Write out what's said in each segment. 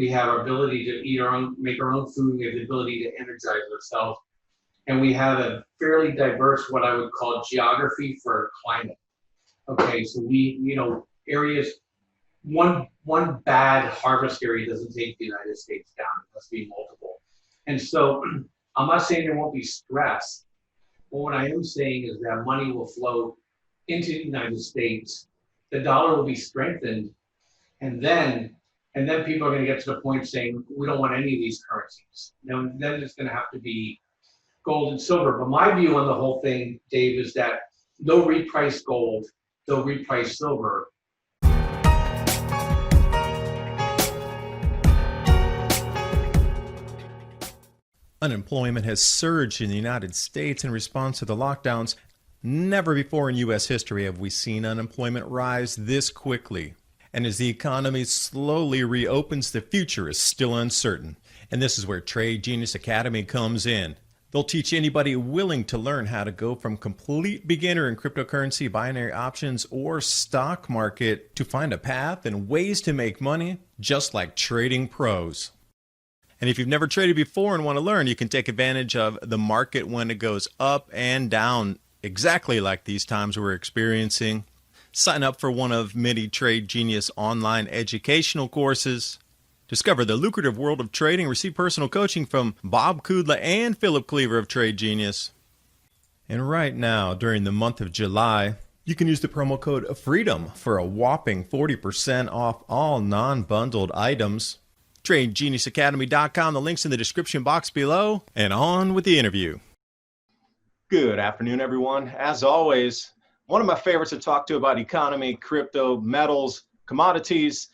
We have our ability to eat our own, make our own food. We have the ability to energize ourselves. And we have a fairly diverse, what I would call geography for climate. Okay, so areas, one bad harvest area doesn't take the United States down. It must be multiple. And so I'm not saying there won't be stress, but what I am saying is that money will flow into the United States, the dollar will be strengthened, and then people are going to get to the point saying, we don't want any of these currencies. Then it's going to have to be gold and silver. But my view on the whole thing, Dave, is that they'll reprice gold, they'll reprice silver. Unemployment has surged in the United States in response to the lockdowns. Never before in U.S. history have we seen unemployment rise this quickly. And as the economy slowly reopens, the future is still uncertain. And this is where Trade Genius Academy comes in. They'll teach anybody willing to learn how to go from complete beginner in cryptocurrency, binary options, or stock market to find a path and ways to make money just like trading pros. And if you've never traded before and want to learn, you can take advantage of the market when it goes up and down, exactly like these times we're experiencing. Sign up for one of many Trade Genius online educational courses. Discover the lucrative world of trading. Receive personal coaching from Bob Kudla and Philip Cleaver of Trade Genius. And right now, during the month of July, you can use the promo code FREEDOM for a whopping 40% off all non-bundled items. TradeGeniusAcademy.com. The link's in the description box below. And on with the interview. Good afternoon, everyone. As always, one of my favorites to talk to about economy, crypto, metals, commodities,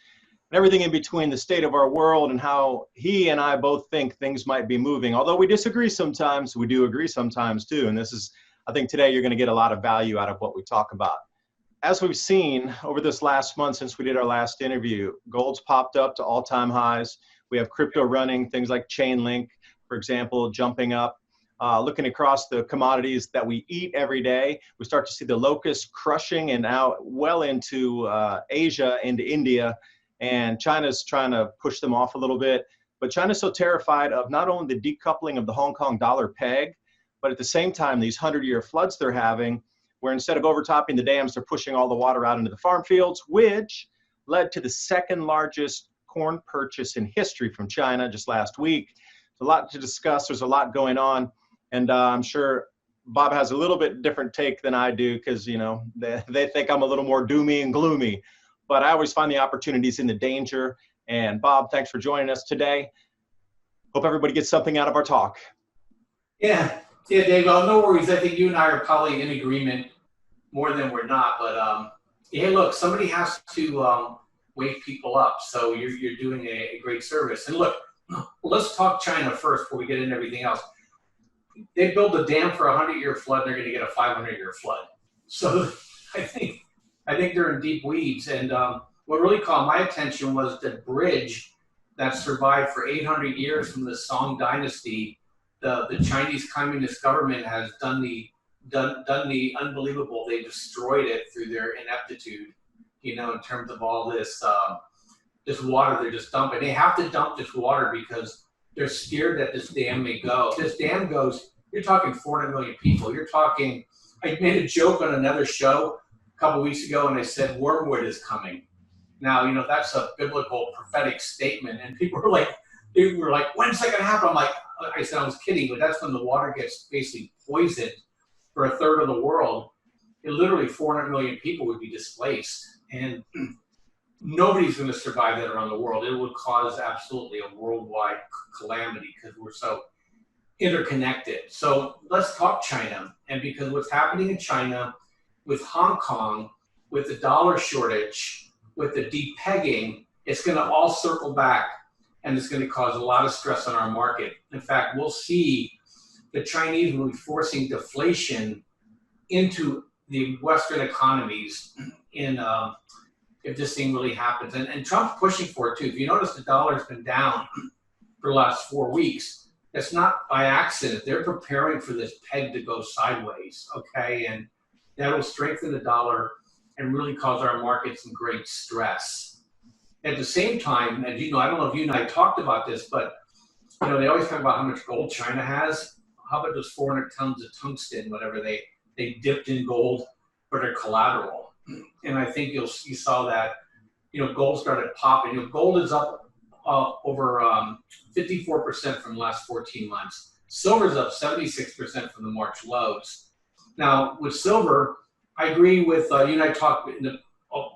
and everything in between, the state of our world and how he and I both think things might be moving. Although we disagree sometimes, we do agree sometimes too. And this is, I think today you're going to get a lot of value out of what we talk about. As we've seen over this last month since we did our last interview, gold's popped up to all-time highs. We have crypto running, things like ChainLink, for example, jumping up. Looking across the commodities that we eat every day, we start to see the locusts crushing and out well into Asia, into India, and China's trying to push them off a little bit. But China's so terrified of not only the decoupling of the Hong Kong dollar peg, but at the same time, these 100-year floods they're having, where instead of overtopping the dams, they're pushing all the water out into the farm fields, which led to the second largest corn purchase in history from China just last week. There's a lot to discuss. There's a lot going on. And I'm sure Bob has a little bit different take than I do because, you know, they think I'm a little more doomy and gloomy. But I always find the opportunities in the danger. And Bob, thanks for joining us today. Hope everybody gets something out of our talk. Yeah, Dave, well, no worries. I think you and I are probably in agreement more than we're not. But, hey, look, somebody has to wake people up. So you're doing a great service. And look, let's talk China first before we get into everything else. They built a dam for a 100-year flood, and they're going to get a 500-year flood. So I think they're in deep weeds. And what really caught my attention was the bridge that survived for 800 years from the Song Dynasty. The Chinese Communist government has done the unbelievable. They destroyed it through their ineptitude, you know, in terms of all this this water they're just dumping. They have to dump this water because they're scared that this dam may go. If this dam goes, you're talking 400 million people. You're talking, I made a joke on another show a couple weeks ago, and I said wormwood is coming. Now, you know, that's a biblical prophetic statement, and people were like, when's that going to happen? I'm like, I said I was kidding, but that's when the water gets basically poisoned for a third of the world. It literally 400 million people would be displaced, and nobody's going to survive that around the world. It would cause absolutely a worldwide calamity because we're so interconnected. So let's talk China. And because what's happening in China with Hong Kong, with the dollar shortage, with the depegging, it's going to all circle back, and it's going to cause a lot of stress on our market. In fact, we'll see the Chinese will be forcing deflation into the Western economies in if this thing really happens. And Trump's pushing for it too. If you notice, the dollar's been down for the last 4 weeks. It's not by accident. They're preparing for this peg to go sideways, okay? And that will strengthen the dollar and really cause our market some great stress. At the same time, as you know, I don't know if you and I talked about this, but you know, they always talk about how much gold China has. How about those 400 tons of tungsten, whatever they dipped in gold for their collateral? And I think you saw that, you know, gold started popping. You know, gold is up over 54% from the last 14 months. Silver's up 76% from the March lows. Now, with silver, I agree with you and I talked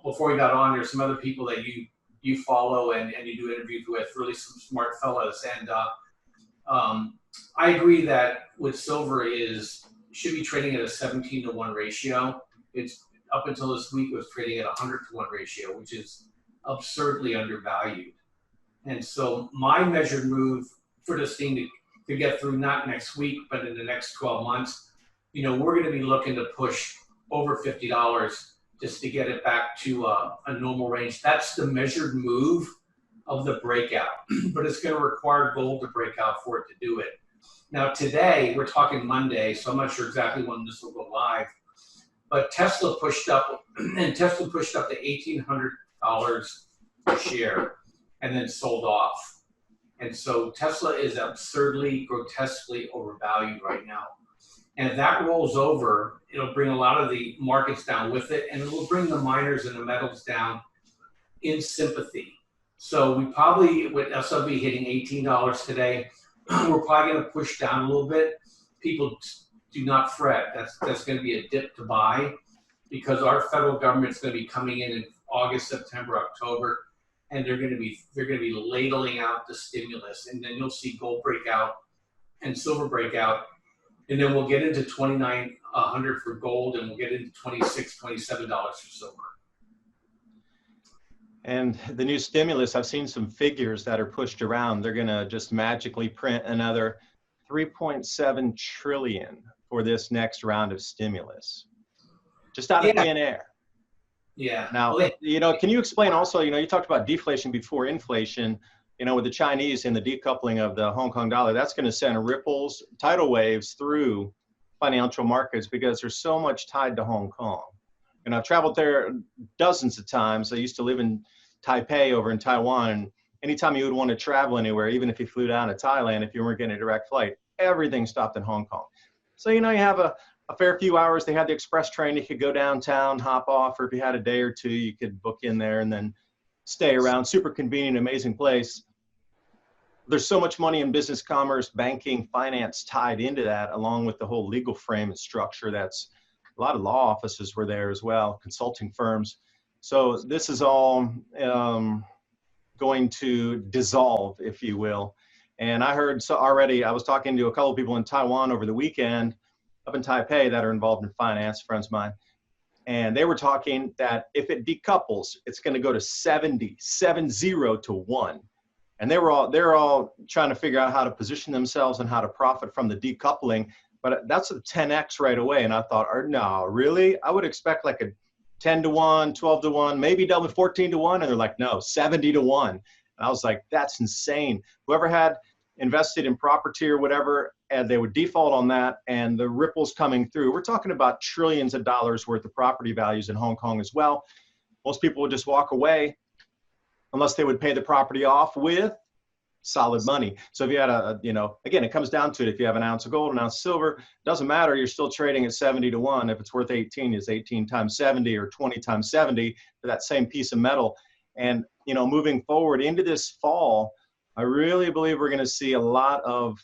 before we got on. There's some other people that you follow and you do interviews with, really some smart fellows. And I agree that with silver should be trading at a 17-to-1 ratio. It's up until this week, it was trading at a 100-to-1 ratio, which is absurdly undervalued. And so my measured move for this thing to get through, not next week, but in the next 12 months, you know, we're going to be looking to push over $50 just to get it back to a normal range. That's the measured move of the breakout, but it's going to require gold to break out for it to do it. Now today, we're talking Monday, so I'm not sure exactly when this will go live, but Tesla pushed up, and Tesla pushed up to $1,800 a share and then sold off. And so Tesla is absurdly, grotesquely overvalued right now. And if that rolls over, it'll bring a lot of the markets down with it, and it will bring the miners and the metals down in sympathy. So we probably, with SLB hitting $18 today, we're probably going to push down a little bit. People do not fret. That's going to be a dip to buy, because our federal government's going to be coming in August, September, October, and they're going to be ladling out the stimulus, and then you'll see gold break out and silver break out, and then we'll get into $2,900 for gold, and we'll get into $26, $27 for silver. And the new stimulus, I've seen some figures that are pushed around. They're going to just magically print another 3.7 trillion for this next round of stimulus, just out of thin air. Yeah. Now, you know, can you explain also, you know, you talked about deflation before inflation, you know, with the Chinese and the decoupling of the Hong Kong dollar, that's going to send ripples, tidal waves through financial markets because there's so much tied to Hong Kong. And I've traveled there dozens of times. I used to live in Taipei over in Taiwan. And anytime you would want to travel anywhere, even if you flew down to Thailand, if you weren't getting a direct flight, everything stopped in Hong Kong. So, you know, you have a fair few hours. They had the express train. You could go downtown, hop off, or if you had a day or two, you could book in there and then stay around. Super convenient, amazing place. There's so much money in business, commerce, banking, finance tied into that, along with the whole legal frame and structure. That's a lot of law offices were there as well, consulting firms. So this is all going to dissolve, if you will. And I heard already, I was talking to a couple of people in Taiwan over the weekend up in Taipei that are involved in finance, friends of mine. And they were talking that if it decouples, it's going to go to 70 to 1. And they're all trying to figure out how to position themselves and how to profit from the decoupling. But that's a 10x right away. And I thought, no, really? I would expect like a 10 to 1, 12 to 1, maybe double 14 to 1. And they're like, no, 70 to 1. And I was like, that's insane. Whoever had invested in property or whatever, and they would default on that, and the ripples coming through. We're talking about trillions of dollars worth of property values in Hong Kong as well. Most people would just walk away unless they would pay the property off with solid money. So if you had again, it comes down to it. If you have an ounce of gold, an ounce of silver, doesn't matter. You're still trading at 70 to 1. If it's worth 18, it's 18 times 70 or 20 times 70 for that same piece of metal. And, you know, moving forward into this fall, I really believe we're going to see a lot of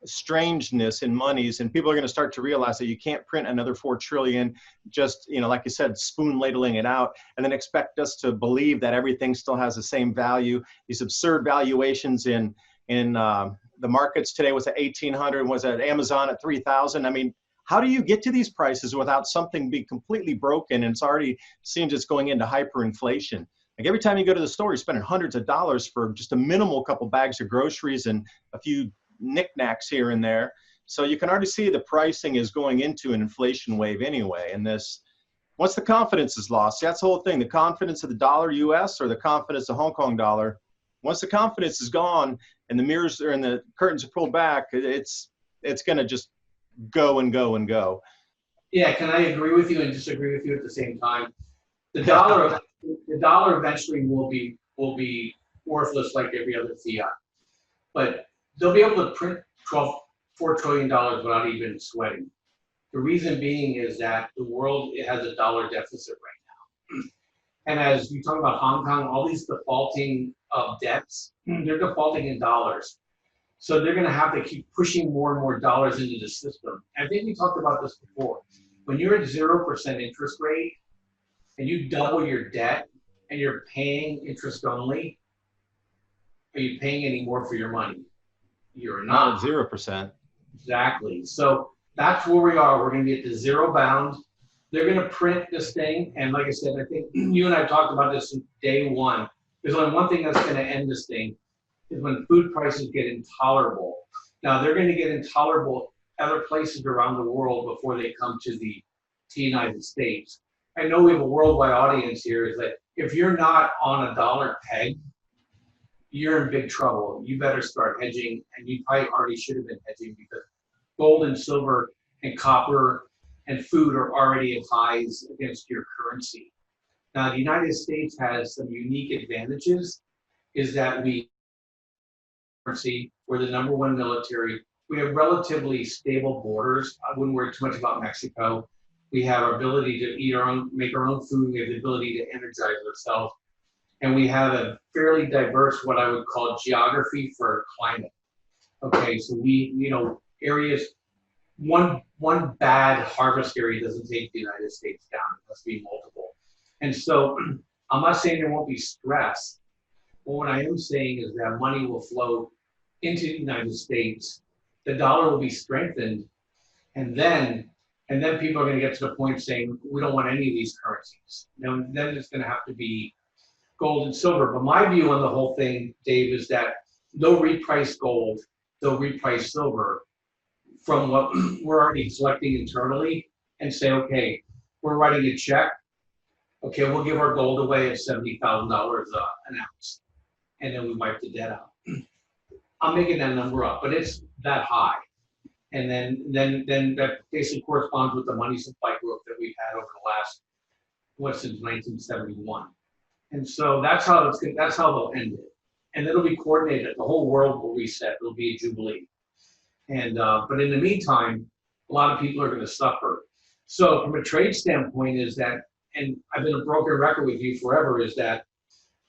strangeness in monies, and people are going to start to realize that you can't print another 4 trillion, just, you know, like you said, spoon ladling it out, and then expect us to believe that everything still has the same value. These absurd valuations in the markets today was at 1,800, was at Amazon at 3,000. I mean, how do you get to these prices without something being completely broken? And it's already seems it's going into hyperinflation. Like every time you go to the store, you're spending hundreds of dollars for just a minimal couple bags of groceries and a few knickknacks here and there. So you can already see the pricing is going into an inflation wave anyway. And this, once the confidence is lost, that's the whole thing, the confidence of the dollar US or the confidence of Hong Kong dollar. Once the confidence is gone and the mirrors are and the curtains are pulled back, it's going to just go and go and go. Yeah, can I agree with you and disagree with you at the same time? The dollar eventually will be will be worthless like every other fiat. But they'll be able to print $4 trillion without even sweating. The reason being is that the world has a dollar deficit right now. And as you talk about Hong Kong, all these defaulting of debts, they're defaulting in dollars. So they're going to have to keep pushing more and more dollars into the system. I think we talked about this before. When you're at 0% interest rate and you double your debt and you're paying interest only, are you paying any more for your money? You're not. Not at 0%. Exactly. So that's where we are. We're going to get to zero bound. They're going to print this thing. And like I said, I think you and I talked about this in day one. There's only one thing that's going to end this thing is when food prices get intolerable. Now they're going to get intolerable other places around the world before they come to the United States. I know we have a worldwide audience here, is that if you're not on a dollar peg, you're in big trouble. You better start hedging, and you probably already should have been hedging because gold and silver and copper and food are already at highs against your currency. Now, the United States has some unique advantages, is that we're the #1 military. We have relatively stable borders. I wouldn't worry too much about Mexico. We have our ability to eat our own, make our own food. We have the ability to energize ourselves. And we have a fairly diverse, what I would call geography for climate. Okay, so areas, one bad harvest area doesn't take the United States down. It must be multiple. And so I'm not saying there won't be stress, but what I am saying is that money will flow into the United States. The dollar will be strengthened, and then people are going to get to the point saying, we don't want any of these currencies. Then it's going to have to be gold and silver. But my view on the whole thing, Dave, is that they'll reprice gold, they'll reprice silver from what we're already collecting internally and say, okay, we're writing a check. Okay, we'll give our gold away at $70,000 an ounce. And then we wipe the debt out. I'm making that number up, but it's that high. And then that basically corresponds with the money supply growth that we've had over the last, since 1971. And so that's how they'll end it. And it'll be coordinated. The whole world will reset. It'll be a jubilee. And but in the meantime, a lot of people are going to suffer. So from a trade standpoint is that, and I've been a broken record with you forever, is that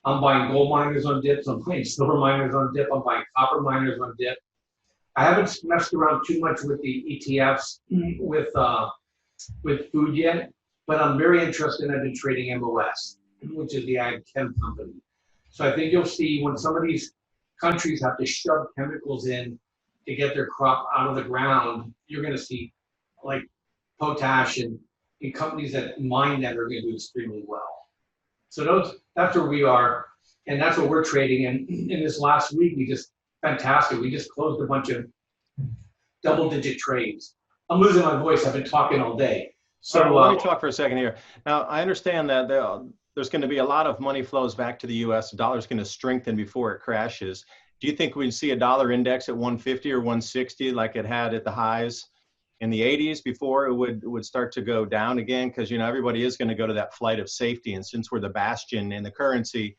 I'm buying gold miners on dips, I'm buying silver miners on dip, I'm buying copper miners on dip. I haven't messed around too much with the ETFs with food yet, but I'm very interested. I've been trading MOS, which is the ag chem company. So I think you'll see when some of these countries have to shove chemicals in to get their crop out of the ground, you're going to see like potash and companies that mine that are going to do extremely well. So that's where we are, and that's what we're trading. And in this last week, fantastic. We just closed a bunch of double-digit trades. I'm losing my voice. I've been talking all day. So let me talk for a second here. Now, I understand that there's going to be a lot of money flows back to the U.S. The dollar's going to strengthen before it crashes. Do you think we'd see a dollar index at 150 or 160 like it had at the highs in the 80s before it would start to go down again? Because, everybody is going to go to that flight of safety. And since we're the bastion in the currency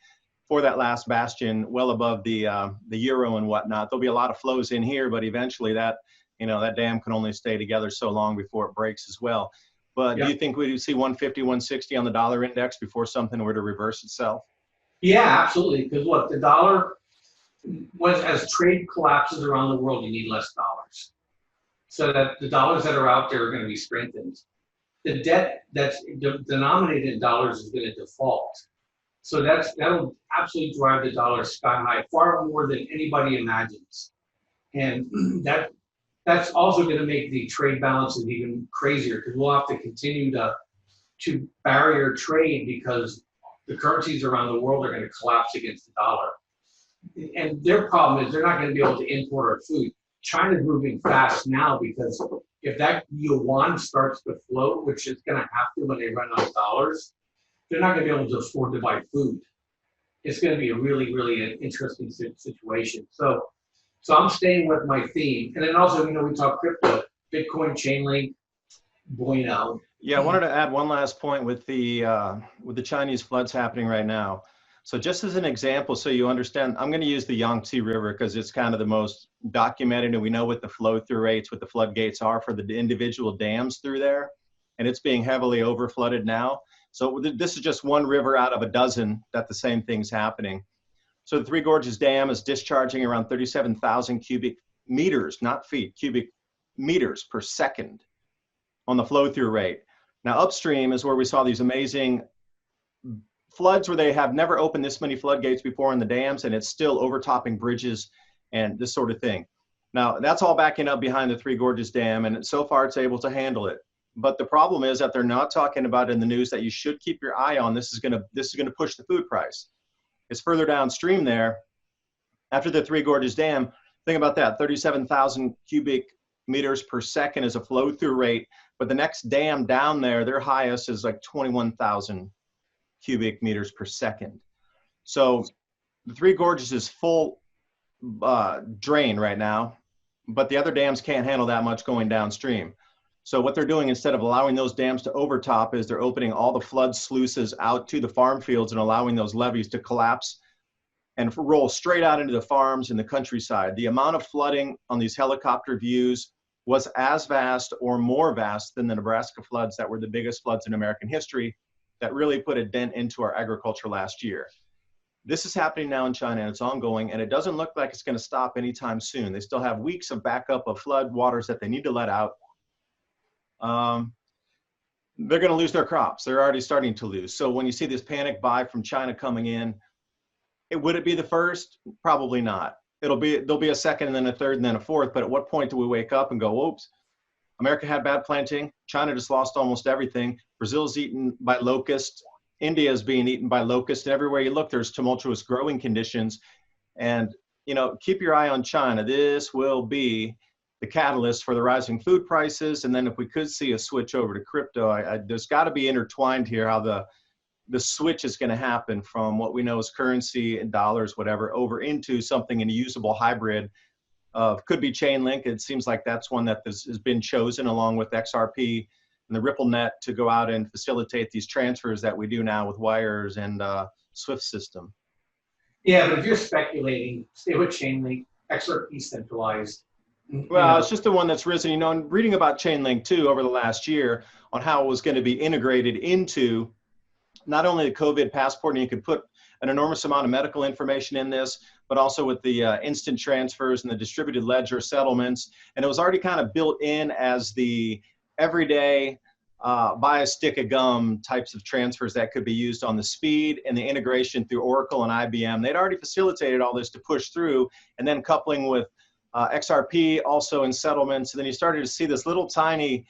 for that last bastion, well above the euro and whatnot, there'll be a lot of flows in here, but eventually that dam can only stay together so long before it breaks as well. But Do you think we would see 150, 160 on the dollar index before something were to reverse itself? Yeah, absolutely. Because look, the dollar, as trade collapses around the world, you need less dollars. So that the dollars that are out there are going to be strengthened. The debt that's denominated in dollars is going to default. So that'll absolutely drive the dollar sky high, far more than anybody imagines. And that's also going to make the trade balances even crazier, because we'll have to continue to barrier trade because the currencies around the world are going to collapse against the dollar. And their problem is they're not going to be able to import our food. China's moving fast now because if that yuan starts to float, which it's going to have to when they run out of dollars, they're not going to be able to afford to buy food. It's going to be a really, really interesting situation. So I'm staying with my theme. And then also, we talk crypto, Bitcoin, ChainLink, bueno. Yeah, I wanted to add one last point with the Chinese floods happening right now. So just as an example, so you understand, I'm going to use the Yangtze River because it's kind of the most documented, and we know what the flow through rates, what the floodgates are for the individual dams through there, and it's being heavily overflooded now. So this is just one river out of a dozen that the same thing's happening. So the Three Gorges Dam is discharging around 37,000 cubic meters, not feet, cubic meters per second on the flow through rate. Now upstream is where we saw these amazing floods where they have never opened this many floodgates before in the dams, and it's still overtopping bridges and this sort of thing. Now that's all backing up behind the Three Gorges Dam, and so far it's able to handle it. But the problem is that they're not talking about in the news that you should keep your eye on. This is going to push the food price. It's further downstream there. After the Three Gorges Dam, think about that, 37,000 cubic meters per second is a flow through rate, but the next dam down there, their highest is like 21,000 cubic meters per second. So the Three Gorges is full drain right now, but the other dams can't handle that much going downstream. So what they're doing, instead of allowing those dams to overtop, is they're opening all the flood sluices out to the farm fields and allowing those levees to collapse and roll straight out into the farms and the countryside. The amount of flooding on these helicopter views was as vast or more vast than the Nebraska floods that were the biggest floods in American history that really put a dent into our agriculture last year. This is happening now in China, and it's ongoing, and it doesn't look like it's going to stop anytime soon. They still have weeks of backup of flood waters that they need to let out. They're going to lose their crops. They're already starting to lose. So when you see this panic buy from China coming in, would it be the first? Probably not. There'll be a second and then a third and then a fourth, but at what point do we wake up and go, oops, America had bad planting, China just lost almost everything, Brazil's eaten by locusts, India is being eaten by locusts, and everywhere you look there's tumultuous growing conditions. And keep your eye on China. This will be the catalyst for the rising food prices. And then if we could see a switch over to crypto, there's got to be intertwined here how the switch is going to happen from what we know as currency and dollars, whatever, over into something in a usable hybrid. Could be ChainLink. It seems like that's one that has been chosen along with XRP and the Ripple net to go out and facilitate these transfers that we do now with wires and SWIFT system. Yeah, but if you're speculating, stay with ChainLink. XRP centralized. Well, it's just the one that's risen. And reading about ChainLink too over the last year on how it was going to be integrated into not only the COVID passport, and you could put an enormous amount of medical information in this, but also with the instant transfers and the distributed ledger settlements. And it was already kind of built in as the everyday buy a stick of gum types of transfers that could be used on the speed and the integration through Oracle and IBM. They'd already facilitated all this to push through, and then coupling with XRP also in settlements. And then you started to see this little tiny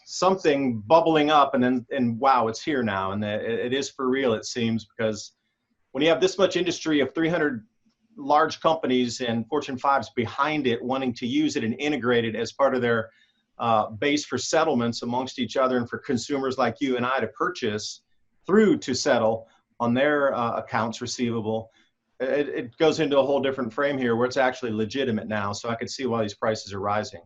something bubbling up, and wow, it's here now. And it is for real, it seems, because when you have this much industry of 300 large companies and Fortune 5s behind it wanting to use it and integrate it as part of their base for settlements amongst each other and for consumers like you and I to purchase through to settle on their accounts receivable, it goes into a whole different frame here where it's actually legitimate now. So I could see why these prices are rising.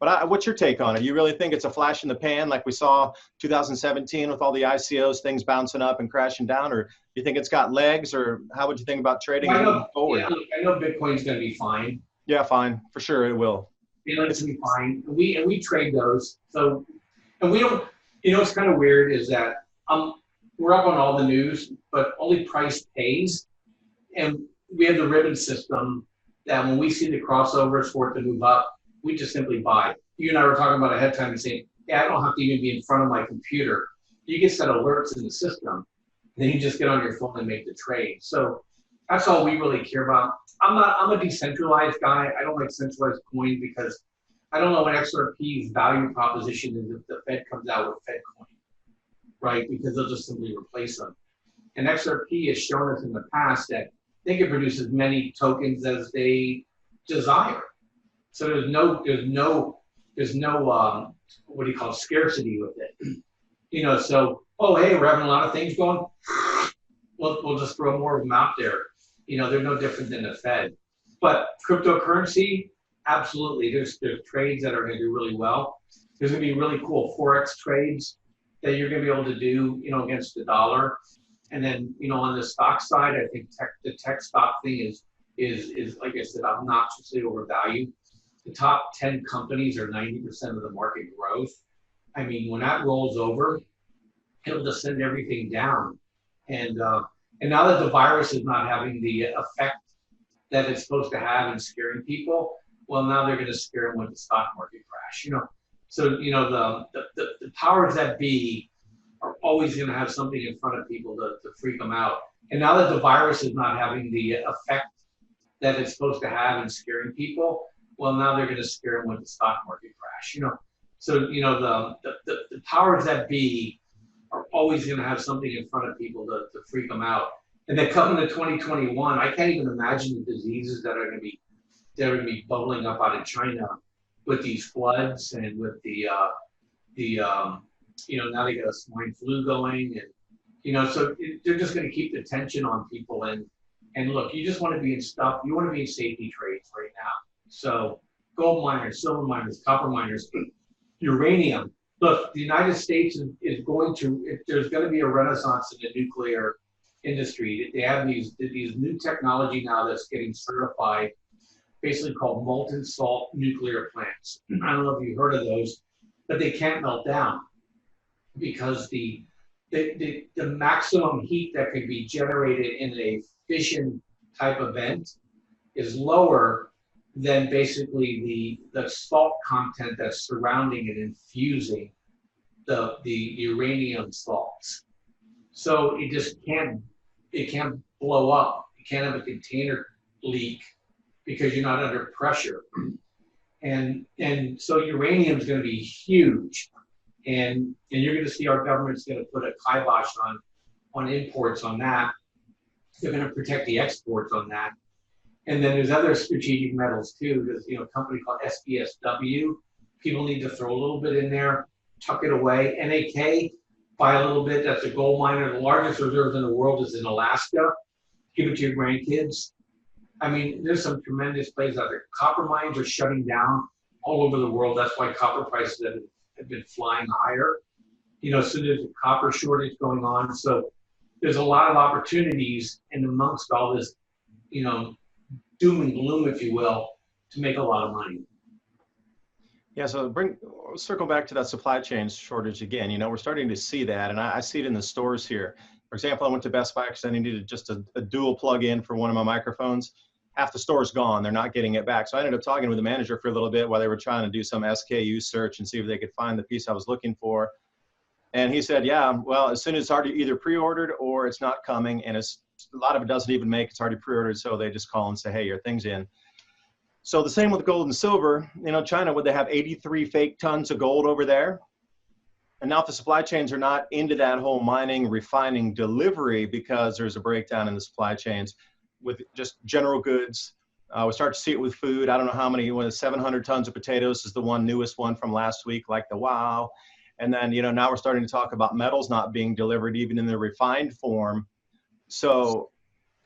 But what's your take on it? You really think it's a flash in the pan like we saw 2017 with all the ICOs, things bouncing up and crashing down, or do you think it's got legs, or how would you think about trading moving forward? Yeah, I know Bitcoin's going to be fine. Yeah, fine. For sure it will. It's going to be fine. And we trade those. So, and we don't, it's kind of weird is that we're up on all the news, but only price pays. And we have the ribbon system that when we see the crossovers for it to move up, we just simply buy. You and I were talking about ahead of time and saying, yeah, I don't have to even be in front of my computer. You can set alerts in the system. Then you just get on your phone and make the trade. So that's all we really care about. I'm a decentralized guy. I don't like centralized coin because I don't know what XRP's value proposition is if the Fed comes out with Fed coin, right? Because they'll just simply replace them. And XRP has shown us in the past that they can produce as many tokens as they desire. So there's no what do you call it, scarcity with it. So, oh, hey, we're having a lot of things going. We'll just throw more of them out there. They're no different than the Fed. But cryptocurrency, absolutely. There's trades that are going to do really well. There's going to be really cool Forex trades that you're going to be able to do, against the dollar. And then, on the stock side, I think the tech stock thing is like I said, obnoxiously overvalued. The top 10 companies are 90% of the market growth. I mean, when that rolls over, it'll just send everything down. And now that the virus is not having the effect that it's supposed to have in scaring people, well, now they're going to scare them with the stock market crash. So the powers that be are always going to have something in front of people to freak them out. And now that the virus is not having the effect that it's supposed to have in scaring people, well, now they're going to scare them with the stock market crash. So the powers that be are always going to have something in front of people to freak them out. And then coming to 2021, I can't even imagine the diseases that are going to be bubbling up out of China with these floods and with now they got a swine flu going, and so they're just going to keep the tension on people. And look, you just want to be in stuff. You want to be in safety trades right now. So gold miners, silver miners, copper miners, uranium. Look, the United States is going to. There's going to be a renaissance in the nuclear industry. They have these new technology now that's getting certified, basically called molten salt nuclear plants. I don't know if you've heard of those, but they can't melt down because the maximum heat that can be generated in a fission type event is lower than basically the salt content that's surrounding and infusing the uranium salts. So it can't blow up. You can't have a container leak because you're not under pressure. And so uranium is going to be huge. And you're going to see our government's going to put a kibosh on imports on that. They're going to protect the exports on that. And then there's other strategic metals too. There's a company called SBSW. People need to throw a little bit in there, tuck it away. NAK, buy a little bit. That's a gold miner. The largest reserves in the world is in Alaska. Give it to your grandkids. I mean, there's some tremendous places out there. Copper mines are shutting down all over the world. That's why copper prices have been flying higher. So there's a copper shortage going on. So there's a lot of opportunities in amongst all this, doom and gloom, if you will, to make a lot of money. Yeah, so circle back to that supply chain shortage again. We're starting to see that, and I see it in the stores here. For example, I went to Best Buy because I needed just a dual plug-in for one of my microphones. Half the store's gone. They're not getting it back. So I ended up talking with the manager for a little bit while they were trying to do some SKU search and see if they could find the piece I was looking for. And he said, yeah, well, as soon as it's already either pre-ordered or it's not coming, and a lot of it doesn't even make, it's already pre-ordered, so they just call and say, hey, your thing's in. So the same with gold and silver. China, would they have 83 fake tons of gold over there? And now if the supply chains are not into that whole mining, refining, delivery because there's a breakdown in the supply chains with just general goods. We start to see it with food. I don't know how many, 700 tons of potatoes is the newest one from last week, like the wow. And then, now we're starting to talk about metals not being delivered even in the refined form. So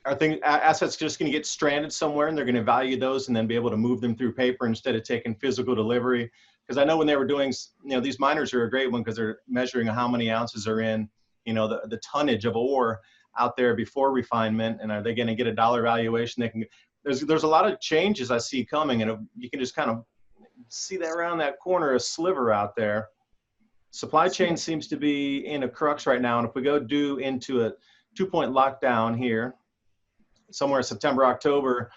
are assets just going to get stranded somewhere and they're going to value those and then be able to move them through paper instead of taking physical delivery? Because I know when they were doing, these miners are a great one because they're measuring how many ounces are in, the tonnage of ore out there before refinement, and are they going to get a dollar valuation? There's a lot of changes I see coming, and you can just kind of see that around that corner, a sliver out there. Supply chain seems to be in a crux right now, and if we go into a 2-point lockdown here, somewhere September, October,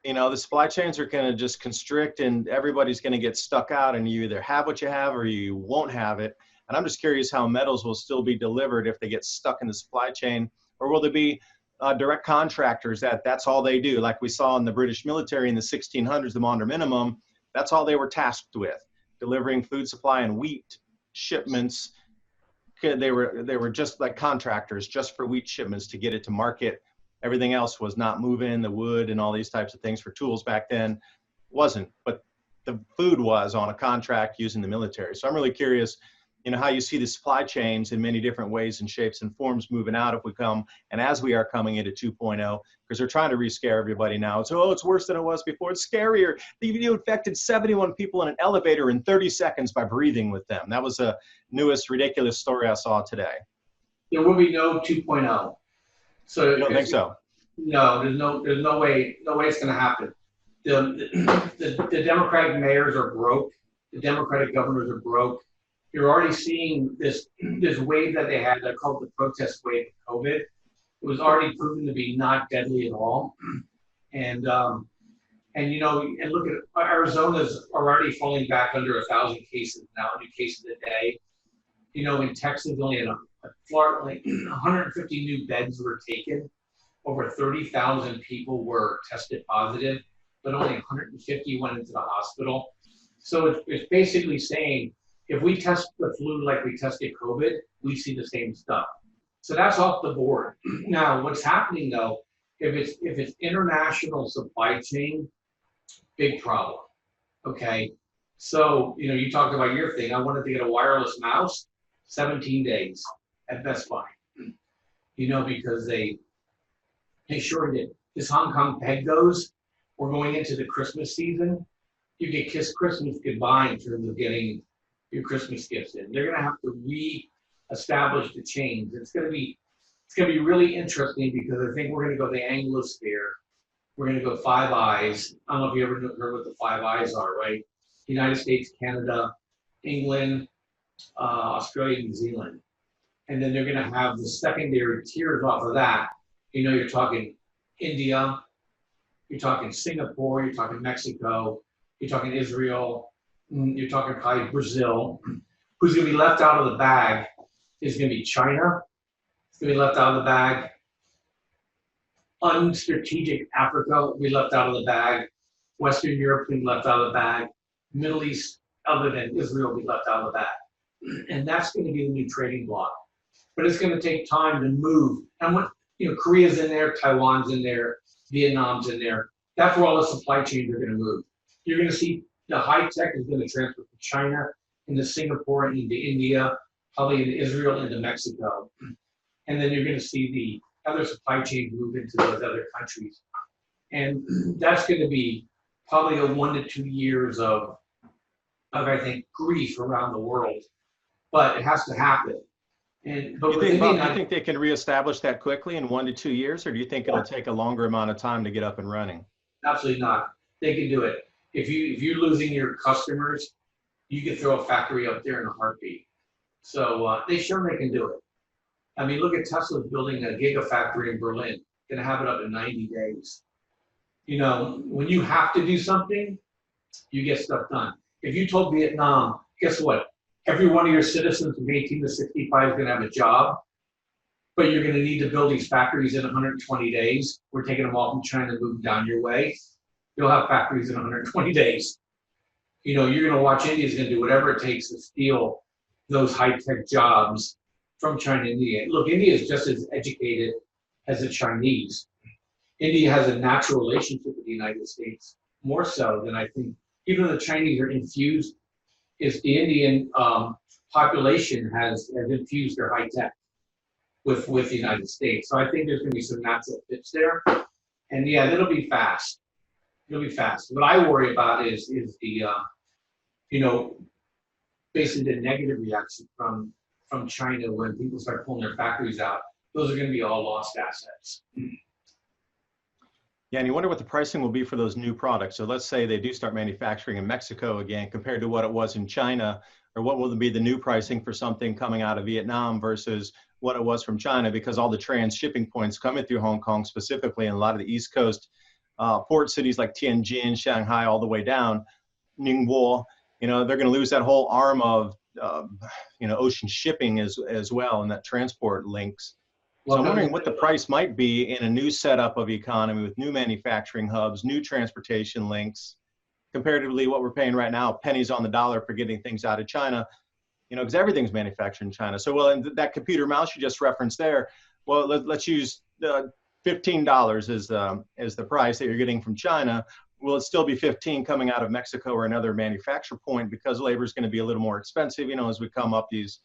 the supply chains are going to just constrict and everybody's going to get stuck out, and you either have what you have or you won't have it. And I'm just curious how metals will still be delivered if they get stuck in the supply chain, or will there be direct contractors that's all they do, like we saw in the British military in the 1600s, the Maunder Minimum. That's all they were tasked with, delivering food supply and wheat shipments. They were just like contractors just for wheat shipments to get it to market. Everything else was not moving, the wood and all these types of things for tools back then wasn't, but the food was on a contract using the military. So I'm really curious, how you see the supply chains in many different ways and shapes and forms moving out if we come, and as we are coming into 2.0, because they're trying to rescare everybody now. So, it's worse than it was before. It's scarier. You infected 71 people in an elevator in 30 seconds by breathing with them. That was the newest ridiculous story I saw today. There will be no 2.0. So You don't think so? No, there's no way it's going to happen. The Democratic mayors are broke. The Democratic governors are broke. You're already seeing this wave that they had that called the protest wave of COVID. It was already proven to be not deadly at all. And you know, and look at Arizona's already falling back under 1,000 cases now, new cases a day. You know, in Texas, only in Florida, like 150 new beds were taken. Over 30,000 people were tested positive, but only 150 went into the hospital. So it's basically saying, if we test the flu like we tested COVID, we see the same stuff. So that's off the board. Now, what's happening though, if it's international supply chain, big problem. Okay. So, you know, you talked about your thing. I wanted to get a wireless mouse, 17 days at Best Buy. You know, because they shortened it. This Hong Kong peg goes, we're going into the Christmas season. You get kiss Christmas goodbye in terms of getting your Christmas gifts in. They're going to have to re-establish the chains. It's going to be really interesting because I think we're going to go the Anglosphere. We're going to go Five Eyes. I don't know if you ever heard what the Five Eyes are, right? United States, Canada, England, Australia, New Zealand. And then they're going to have the secondary tiers off of that. You know, you're talking India, you're talking Singapore, you're talking Mexico, you're talking Israel, you're talking probably Brazil. Who's going to be left out of the bag is going to be China. It's going to be left out of the bag. Unstrategic Africa will be left out of the bag. Western Europe will be left out of the bag. Middle East, other than Israel, will be left out of the bag. And that's going to be the new trading bloc. But it's going to take time to move. And what, you know, Korea's in there, Taiwan's in there, Vietnam's in there. That's where all the supply chains are going to move. You're going to see the high tech is going to transfer from China into Singapore, into India, probably into Israel, into Mexico. And then you're going to see the other supply chains move into those other countries. And that's going to be probably a 1 to 2 years of I think, grief around the world. But it has to happen. And but you think, Bob, do you think they can reestablish that quickly in 1 to 2 years, or do you think it'll take a longer amount of time to get up and running? Absolutely not. They can do it. If you're losing your customers, you can throw a factory up there in a heartbeat. So they can do it. I mean, look at Tesla's building a gigafactory in Berlin. Going to have it up in 90 days. You know, when you have to do something, you get stuff done. If you told Vietnam, guess what? Every one of your citizens from 18 to 65 is going to have a job, but you're going to need to build these factories in 120 days. We're taking them all from China and moving down your way. You'll have factories in 120 days. You know, you're going to watch India's going to do whatever it takes to steal those high-tech jobs from China and India. Look, India is just as educated as the Chinese. India has a natural relationship with the United States, more so than I think. Even though the Chinese are infused, is the Indian population has infused their high tech with the United States. So I think there's going to be some natural fits there, and yeah, it'll be fast. It'll be fast. What I worry about is the you know, basically the negative reaction from China when people start pulling their factories out. Those are going to be all lost assets. Yeah, and you wonder what the pricing will be for those new products. So let's say they do start manufacturing in Mexico again, compared to what it was in China, or what will be the new pricing for something coming out of Vietnam versus what it was from China, because all the trans shipping points coming through Hong Kong specifically, and a lot of the East Coast port cities like Tianjin, Shanghai, all the way down, Ningbo, you know, they're going to lose that whole arm of, you know, ocean shipping as well, and that transport links. So I'm wondering what the price might be in a new setup of economy with new manufacturing hubs, new transportation links, comparatively what we're paying right now, pennies on the dollar for getting things out of China, you know, because everything's manufactured in China. So, well, and that computer mouse you just referenced there, well, let's use $15 as the price that you're getting from China. Will it still be 15 coming out of Mexico or another manufacture point, because labor is going to be a little more expensive, you know, as we come up these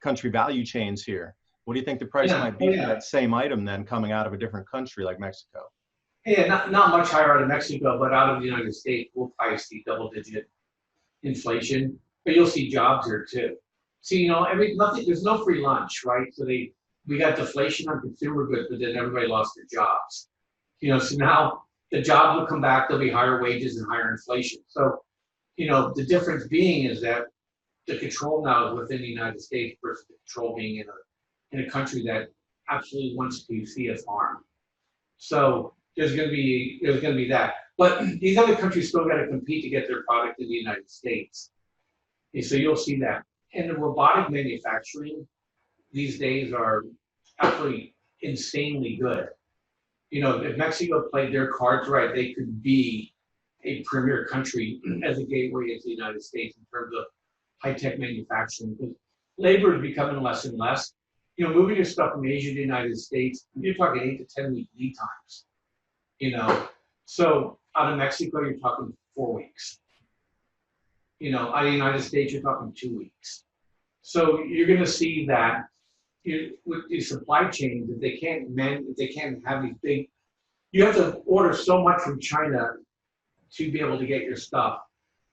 country value chains here? What do you think the price might be for that same item then coming out of a different country like Mexico? Yeah, not much higher out of Mexico, but out of the United States, we'll probably see double-digit inflation, but you'll see jobs here too. See, you know, there's no free lunch, right? So they we got deflation on consumer goods, but then everybody lost their jobs. So now the jobs will come back, there'll be higher wages and higher inflation. So, the difference being is that the control now is within the United States versus the control being in a country that absolutely wants to see us harm. So there's going to be that. But these other countries still got to compete to get their product in the United States. And so you'll see that. And the robotic manufacturing these days are absolutely insanely good. If Mexico played their cards right, they could be a premier country as a gateway into the United States in terms of high-tech manufacturing. Because labor is becoming less and less. Moving your stuff from Asia to the United States, you're talking 8 to 10 week lead times. So out of Mexico, you're talking 4 weeks. Out of the United States, you're talking 2 weeks. So you're going to see that with these supply chains, if they can't have these big, you have to order so much from China to be able to get your stuff.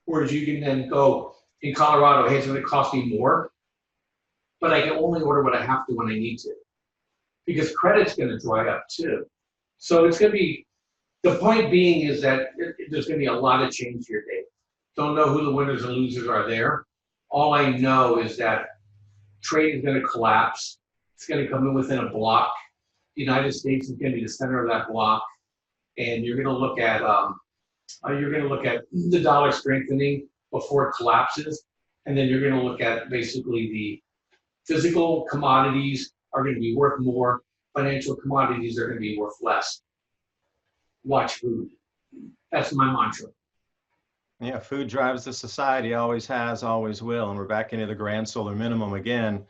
Whereas you can then go in Colorado, hey, it's going to cost me more, but I can only order what I have to when I need to, because credit's going to dry up too. So it's going to be, the point being is that there's going to be a lot of change here, Dave. Don't know who the winners and losers are there. All I know is that trade is going to collapse. It's going to come in within a block. The United States is going to be the center of that block, and you're going to look at the dollar strengthening before it collapses, and then you're going to look at basically the physical commodities are going to be worth more. Financial commodities are going to be worth less. Watch food. That's my mantra. Yeah, food drives the society, always has, always will. And we're back into the grand solar minimum again.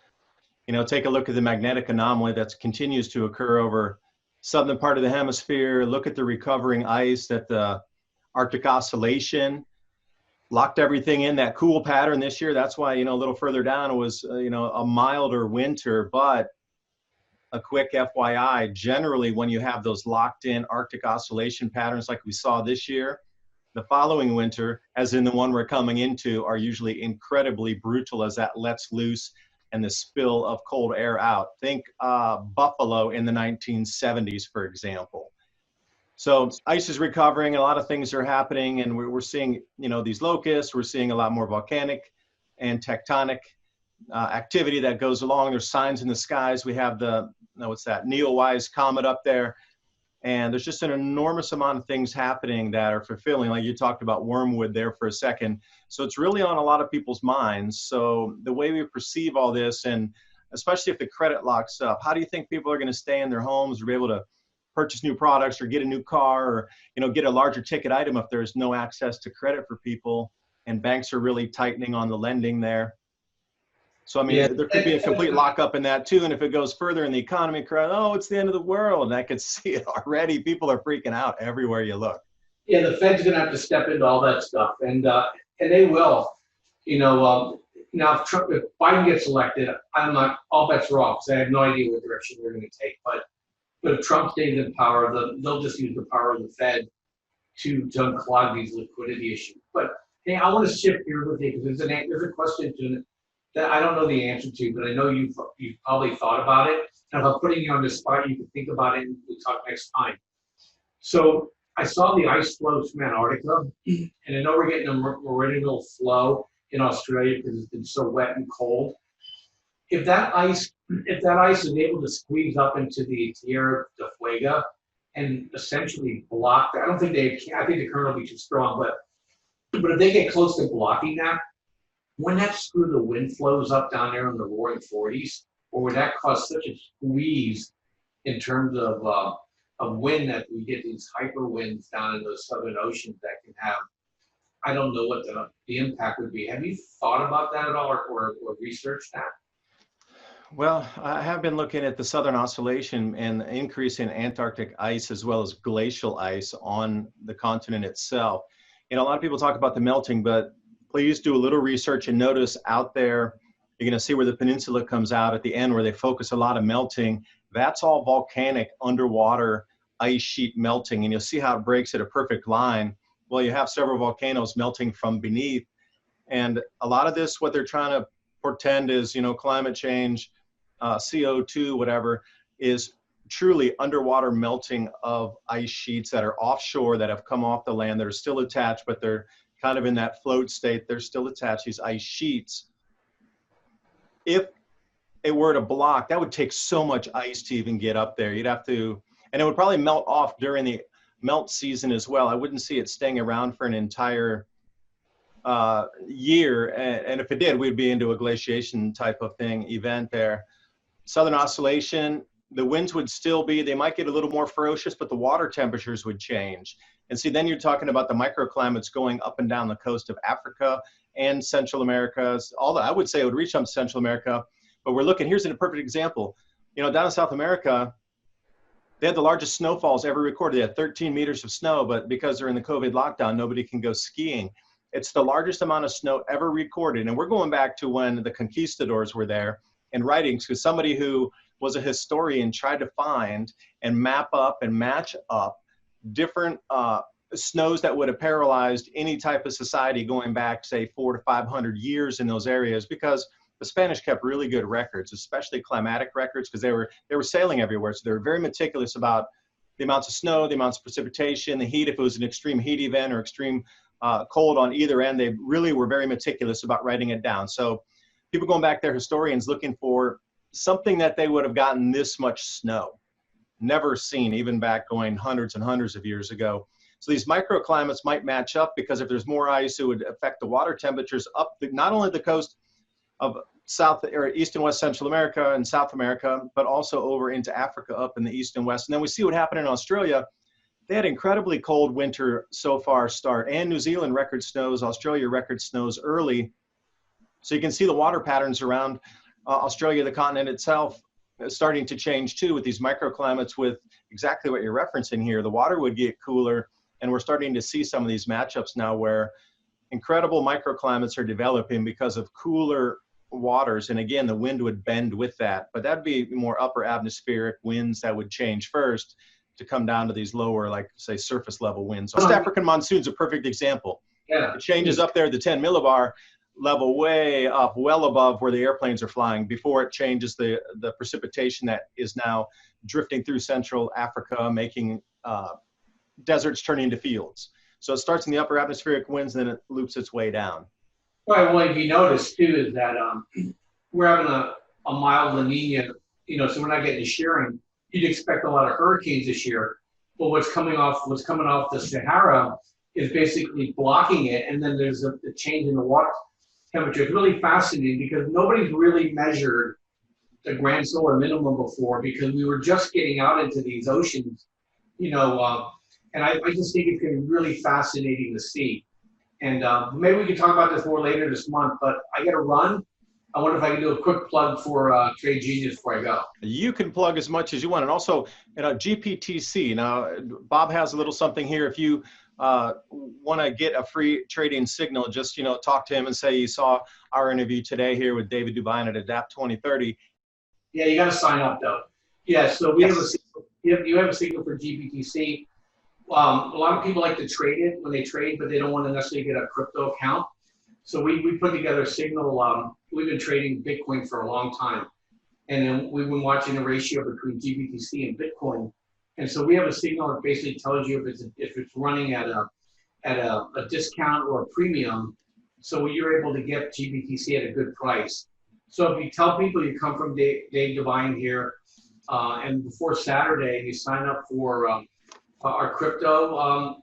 Take a look at the magnetic anomaly that continues to occur over southern part of the hemisphere. Look at the recovering ice at the Arctic Oscillation. Locked everything in that cool pattern this year. That's why, a little further down it was, a milder winter. But a quick FYI, generally when you have those locked in Arctic Oscillation patterns like we saw this year, the following winter, as in the one we're coming into, are usually incredibly brutal as that lets loose and the spill of cold air out. Think Buffalo in the 1970s, for example. So ice is recovering, a lot of things are happening, and we're seeing, these locusts, we're seeing a lot more volcanic and tectonic activity that goes along. There's signs in the skies. We have Neowise comet up there. And there's just an enormous amount of things happening that are fulfilling, like you talked about wormwood there for a second. So it's really on a lot of people's minds. So the way we perceive all this, and especially if the credit locks up, how do you think people are going to stay in their homes or be able to purchase new products or get a new car or, get a larger ticket item if there's no access to credit for people and banks are really tightening on the lending there? So, there could be a complete lockup in that too. And if it goes further in the economy, it's the end of the world. And I could see it already. People are freaking out everywhere you look. Yeah, the Fed's going to have to step into all that stuff. And they will. Now if Biden gets elected, I'm not, all bets are off because I have no idea what direction they're going to take. But if Trump stays in power, they'll just use the power of the Fed to unclog these liquidity issues. But hey, I want to shift here with you because there's a question to it that I don't know the answer to, but I know you've probably thought about it. And if I'm putting you on the spot, you can think about it and we'll talk next time. So I saw the ice flows from Antarctica, and I know we're getting a meridional flow in Australia because it's been so wet and cold. If that ice is able to squeeze up into the Tierra del Fuego and essentially block that, I think the current will be too strong, but if they get close to blocking that, wouldn't that screw the wind flows up down there in the roaring 40s? Or would that cause such a squeeze in terms of wind that we get these hyper winds down in the southern oceans that can have, I don't know what the impact would be. Have you thought about that at all or researched that? Well, I have been looking at the Southern Oscillation and the increase in Antarctic ice as well as glacial ice on the continent itself. A lot of people talk about the melting, but please do a little research and notice out there, you're going to see where the peninsula comes out at the end where they focus a lot of melting. That's all volcanic underwater ice sheet melting, and you'll see how it breaks at a perfect line. Well, you have several volcanoes melting from beneath, and a lot of this, what they're trying to portend is, climate change, CO2, whatever, is truly underwater melting of ice sheets that are offshore, that have come off the land, that are still attached, but they're kind of in that float state. They're still attached, these ice sheets. If it were to block, that would take so much ice to even get up there. You'd have to, and it would probably melt off during the melt season as well. I wouldn't see it staying around for an entire year. And if it did, we'd be into a glaciation type of event there. Southern oscillation, the winds would still be, they might get a little more ferocious, but the water temperatures would change. And see, then you're talking about the microclimates going up and down the coast of Africa and Central America. Although I would say it would reach up to Central America, but we're looking, here's a perfect example. You know, down in South America, they had the largest snowfalls ever recorded. They had 13 meters of snow, but because they're in the COVID lockdown, nobody can go skiing. It's the largest amount of snow ever recorded. And we're going back to when the conquistadors were there and writings, because somebody who was a historian tried to find and map up and match up different snows that would have paralyzed any type of society going back, say, 400 to 500 years in those areas, because the Spanish kept really good records, especially climatic records, because they were sailing everywhere. So they were very meticulous about the amounts of snow, the amounts of precipitation, the heat, if it was an extreme heat event or extreme cold on either end. They really were very meticulous about writing it down. So people going back there, historians looking for something that they would have gotten this much snow, never seen, even back going hundreds and hundreds of years ago. So these microclimates might match up, because if there's more ice, it would affect the water temperatures up not only the coast of South or East and West Central America and South America, but also over into Africa up in the East and West. And then we see what happened in Australia. They had incredibly cold winter so far start, and New Zealand record snows, Australia record snows early. So you can see the water patterns around Australia, the continent itself, starting to change too, with these microclimates, with exactly what you're referencing here. The water would get cooler, and we're starting to see some of these matchups now where incredible microclimates are developing because of cooler waters. And again, the wind would bend with that, but that'd be more upper atmospheric winds that would change first to come down to these lower, like say, surface level winds. West African monsoon's a perfect example. Yeah. It changes up there at the 10 millibar level, way up, well above where the airplanes are flying, before it changes the precipitation that is now drifting through Central Africa, making deserts turn into fields. So it starts in the upper atmospheric winds, then it loops its way down. Right. Well, if you notice too, is that we're having a mild La Nina, so we're not getting the shearing. You'd expect a lot of hurricanes this year, but what's coming off the Sahara is basically blocking it, and then there's a change in the water temperature. It's really fascinating, because nobody's really measured the grand solar minimum before, because we were just getting out into these oceans, and I just think it's going to be really fascinating to see. And maybe we can talk about this more later this month, but I got to run. I wonder if I can do a quick plug for Trade Genius before I go. You can plug as much as you want. And also, GPTC. Now, Bob has a little something here. If you want to get a free trading signal, just, talk to him and say you saw our interview today here with David DuByne at Adapt 2030. Yeah, you got to sign up, though. Yeah, so you have a signal for GPTC. A lot of people like to trade it when they trade, but they don't want to necessarily get a crypto account. So we put together a signal. We've been trading Bitcoin for a long time, and then we've been watching the ratio between GBTC and Bitcoin. And so we have a signal that basically tells you if it's running at a discount or a premium. So you're able to get GBTC at a good price. So if you tell people you come from Dave DuByne here, and before Saturday you sign up for our crypto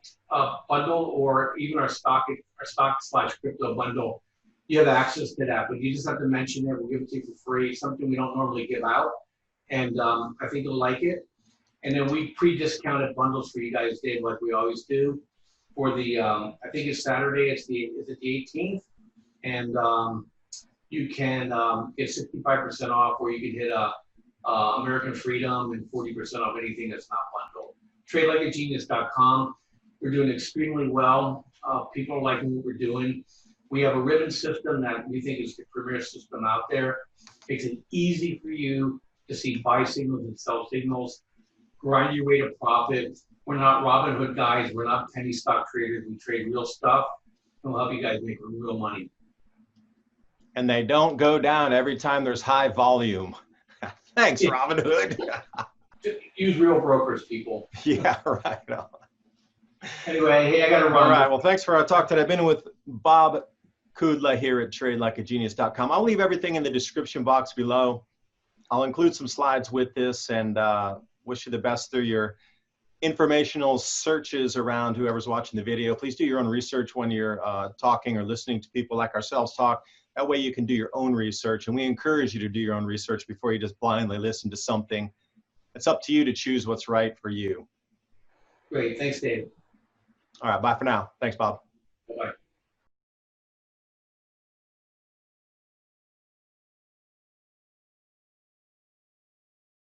bundle, or even our stock/crypto bundle, you have access to that. But you just have to mention it. We'll give it to you for free. Something we don't normally give out, and I think you'll like it. And then we pre-discounted bundles for you guys, Dave, like we always do. For the I think it's Saturday. Is it the 18th? And you can get 65% off, or you can hit American Freedom and 40% off anything that's not bundled. TradeLikeAGenius.com. We're doing extremely well. People are liking what we're doing. We have a ribbon system that we think is the premier system out there. Makes it easy for you to see buy signals and sell signals. Grind your way to profit. We're not Robin Hood guys. We're not penny stock traders. We trade real stuff. We'll help you guys make real money. And they don't go down every time there's high volume. Thanks, Robinhood. Use real brokers, people. Yeah, right. Anyway, hey, I got to run. All right. Well, thanks for our talk today. I've been with Bob Kudla here at tradelikeagenius.com. I'll leave everything in the description box below. I'll include some slides with this, and wish you the best through your informational searches around whoever's watching the video. Please do your own research when you're talking or listening to people like ourselves talk. That way you can do your own research, and we encourage you to do your own research before you just blindly listen to something. It's up to you to choose what's right for you. Great. Thanks, Dave. All right. Bye for now. Thanks, Bob. Bye-bye.